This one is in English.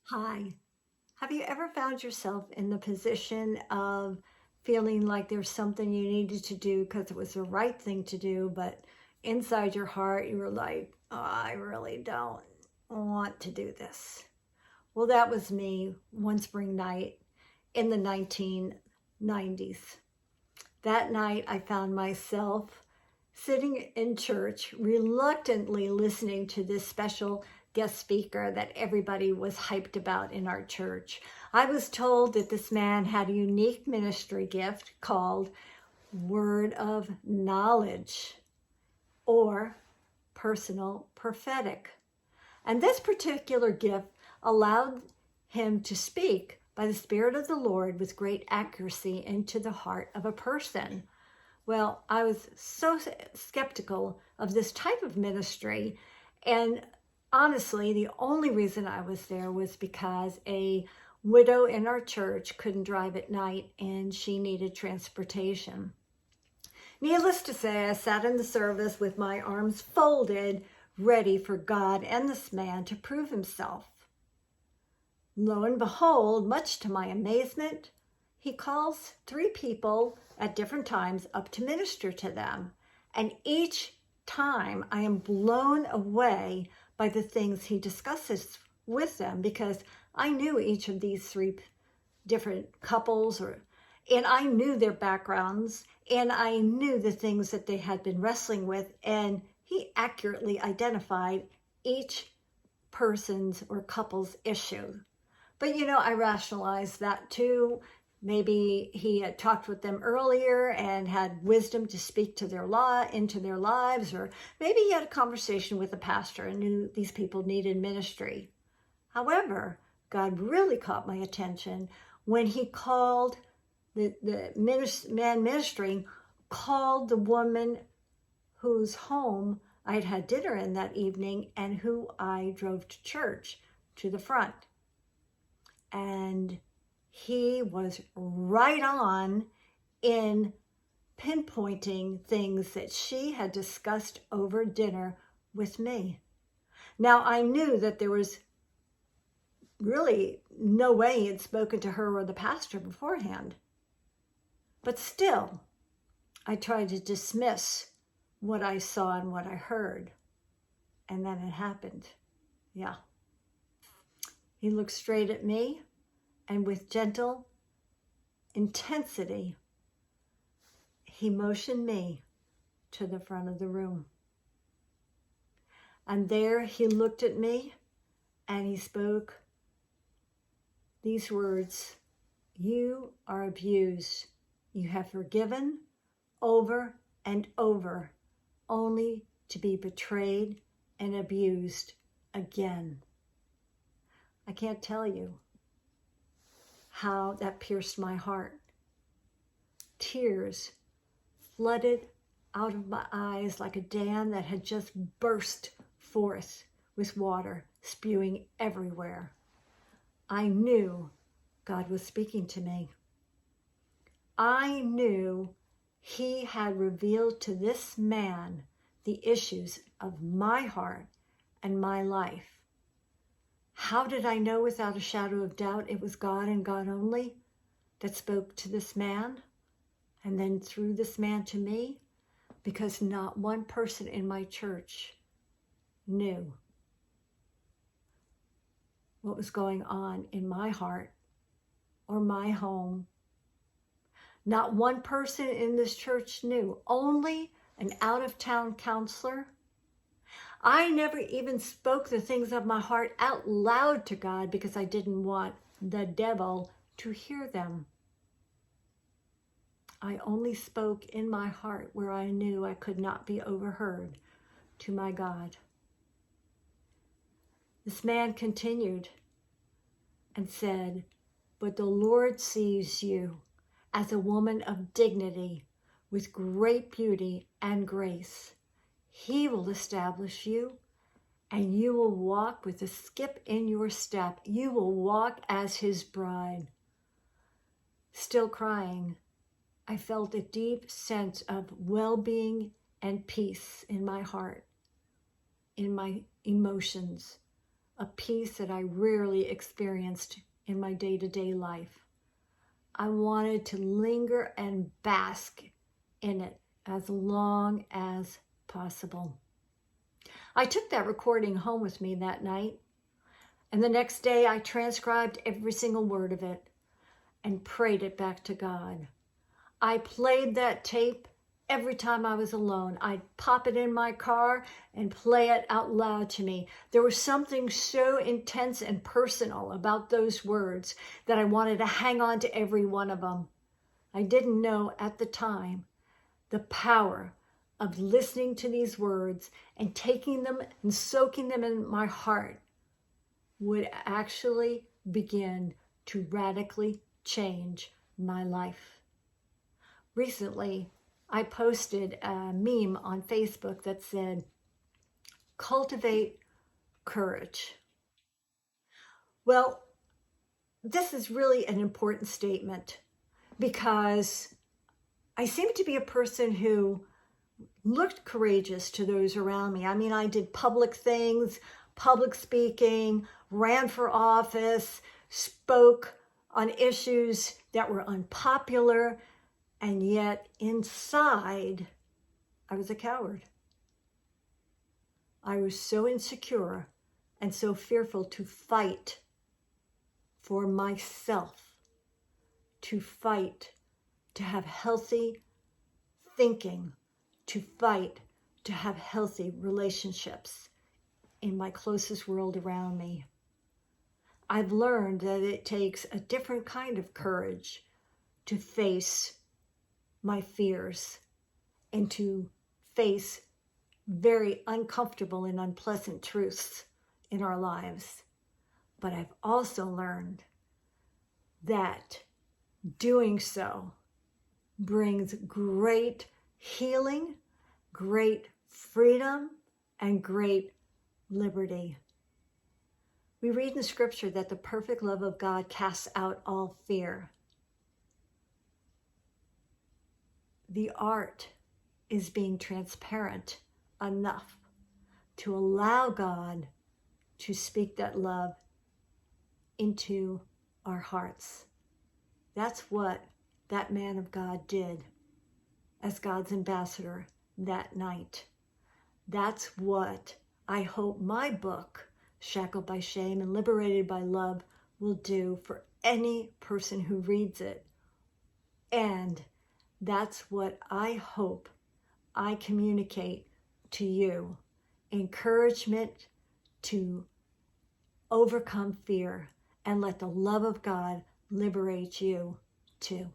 Hi. Have you ever found yourself in the position of feeling like there's something you needed to do because it was the right thing to do, but inside your heart you were like, oh, I really don't want to do this? Well, that was me one spring night in the 1990s. That night I found myself sitting in church, reluctantly listening to this special guest speaker that everybody was hyped about in our church. I was told that this man had a unique ministry gift called Word of Knowledge or Personal Prophetic. And this particular gift allowed him to speak by the Spirit of the Lord with great accuracy into the heart of a person. Well, I was so skeptical of this type of ministry. And honestly, the only reason I was there was because a widow in our church couldn't drive at night and she needed transportation. Needless to say, I sat in the service with my arms folded, ready for God and this man to prove himself. Lo and behold, much to my amazement, he calls three people at different times up to minister to them. And each time I am blown away by the things he discusses with them, because I knew each of these three different couples, and I knew their backgrounds, and I knew the things that they had been wrestling with, and he accurately identified each person's or couple's issue. But I rationalized that too. Maybe he had talked with them earlier and had wisdom to speak to their into their lives, or maybe he had a conversation with the pastor and knew these people needed ministry. However, God really caught my attention when he called the man ministering, called the woman whose home I had had dinner in that evening and who I drove to church to the front. And he was right on in pinpointing things that she had discussed over dinner with me. Now, I knew that there was really no way he had spoken to her or the pastor beforehand. But still, I tried to dismiss what I saw and what I heard. And then it happened. Yeah. He looked straight at me, and with gentle intensity, he motioned me to the front of the room. And there he looked at me and he spoke these words: "You are abused. You have forgiven over and over, only to be betrayed and abused again." I can't tell you how that pierced my heart. Tears flooded out of my eyes like a dam that had just burst forth with water spewing everywhere. I knew God was speaking to me. I knew he had revealed to this man the issues of my heart and my life. How did I know without a shadow of doubt it was God and God only that spoke to this man and then through this man to me? Because not one person in my church knew what was going on in my heart or my home. Not one person in this church knew, only an out-of-town counselor. I never even spoke the things of my heart out loud to God because I didn't want the devil to hear them. I only spoke in my heart where I knew I could not be overheard to my God. This man continued and said, "But the Lord sees you as a woman of dignity with great beauty and grace. He will establish you, and you will walk with a skip in your step. You will walk as his bride." Still crying, I felt a deep sense of well-being and peace in my heart, in my emotions. a peace that I rarely experienced in my day-to-day life. I wanted to linger and bask in it as long as possible. I took that recording home with me that night, and the next day I transcribed every single word of it and prayed it back to God. I played that tape every time I was alone. I'd pop it in my car and play it out loud to me. There was something so intense and personal about those words that I wanted to hang on to every one of them. I didn't know at the time the power of listening to these words and taking them and soaking them in my heart would actually begin to radically change my life. Recently, I posted a meme on Facebook that said, "Cultivate courage." Well, this is really an important statement because I seem to be a person who looked courageous to those around me. I mean, I did public things, public speaking, ran for office, spoke on issues that were unpopular, and yet inside, I was a coward. I was so insecure and so fearful to fight for myself, to fight, to have healthy thinking, to fight, to have healthy relationships in my closest world around me. I've learned that it takes a different kind of courage to face my fears and to face very uncomfortable and unpleasant truths in our lives. But I've also learned that doing so brings great healing, great freedom, and great liberty. We read in the scripture that the perfect love of God casts out all fear. The art is being transparent enough to allow God to speak that love into our hearts. That's what that man of God did as God's ambassador that night. That's what I hope my book, Shackled by Shame and Liberated by Love, will do for any person who reads it. And that's what I hope I communicate to you. Encouragement to overcome fear and let the love of God liberate you too.